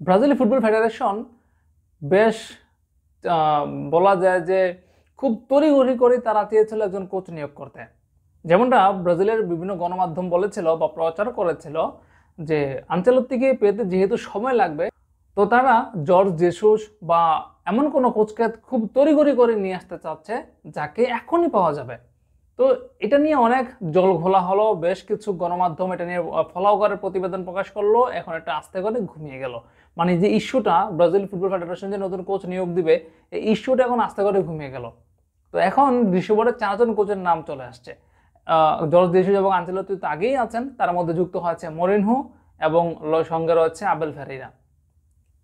Brazil football federation বেশ বলা যায় যে খুব তড়িঘড়ি করে তারা চেয়েছিল একজন কোচ নিয়োগ করতে। যেমনটা ব্রাজিলের বিভিন্ন গণমাধ্যম বলেছিল বা প্রচার করেছিল যে আনচেলত্তিকে পেতে যেহেতু সময় লাগবে, তো তারা জর্জ জেসুস বা এমন কোনো কোচকে খুব তড়িঘড়ি করে নিয়ে আসতে চাচ্ছে যাকে এখনই পাওয়া যাবে। তো এটা নিয়ে অনেক জল ঘোলা হলো, বেশ কিছু গণমাধ্যম এটা নিয়ে ফলাও করে প্রতিবেদন প্রকাশ করলো, এখন একটা আস্তে করে ঘুমিয়ে গেল। মানে যে ইস্যুটা ব্রাজিল ফুটবল ফেডারেশন যে নতুন কোচ নিয়োগ দিবে, এই ইস্যুটা এখন আস্তে করে ঘুমিয়ে গেল। তো এখন ডিসেম্বরে 4জন কোচের নাম চলে আসছে। জর্জ জেসুস এবং আনচেলত্তি তো আগেই আছেন, তার মধ্যে যুক্ত হয়েছে মরিনহো এবং সঙ্গে রয়েছে আবেল ফেরেইরা।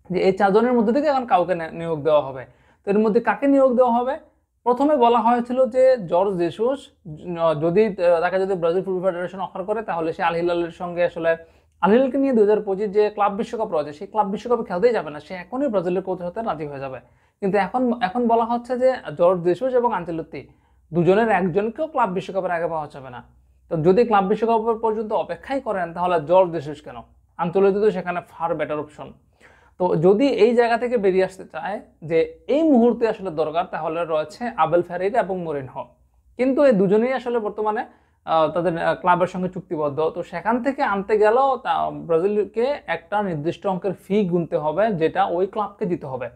যে এই 4জনের মধ্যে থেকে এখন কাউকে নিয়োগ দেওয়া হবে। তো এর মধ্যে কাকে নিয়োগ দেওয়া হবে? প্রথমে বলা হয়েছিল যে জর্জ জেসুস যদি তাকে যদি ব্রাজিল ফুটবল ফেডারেশন অফার করে তাহলে সে আল হিলালের সঙ্গে আসলে আল হিলালকে নিয়ে 2025 যে ক্লাব বিশ্বকাপ রয়েছে সেই ক্লাব বিশ্বকাপে খেলতেই যাবে না, সে এখনই ব্রাজিলের কোচ হতে রাজি হয়ে যাবে। কিন্তু এখন এখন বলা হচ্ছে যে জর্জ জেসুস এবং আনচেলত্তি দুজনের একজনকেও ক্লাব বিশ্বকাপের আগে পাওয়া যাবে না। তো যদি ক্লাব বিশ্বকাপের পর্যন্ত অপেক্ষাই করেন তাহলে জর্জ জেসুস কেন, আনচেলত্তি তো সেখানে ফার বেটার অপশন। তো যদি এই জায়গা থেকে বেরিয়ে আসতে চায় যে এই মুহূর্তে আসলে দরকার, তাহলে রয়েছে আবেল ফেরেইরা এবং মরিনহো। কিন্তু এই দুজনেই আসলে বর্তমানে তাদের ক্লাবের সঙ্গে চুক্তিবদ্ধ। তো সেখান থেকে আনতে গেলেও ব্রাজিলকে একটা নির্দিষ্ট অঙ্কের ফি গুনতে হবে, যেটা ওই ক্লাবকে দিতে হবে।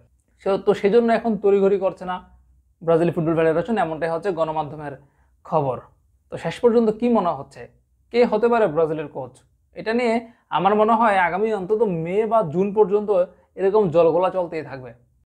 তো সেজন্য এখন তড়িঘড়ি করছে না ব্রাজিল ফুটবল ফেডারেশন, এমনটাই হচ্ছে গণমাধ্যমের খবর। তো শেষ পর্যন্ত কি মনে হচ্ছে কে হতে পারে ব্রাজিলের কোচ? এটা নিয়ে আমার মনে হয় আগামী অন্তত মে বা জুন পর্যন্ত এরকম জলঘোলা চলতেই থাকবে।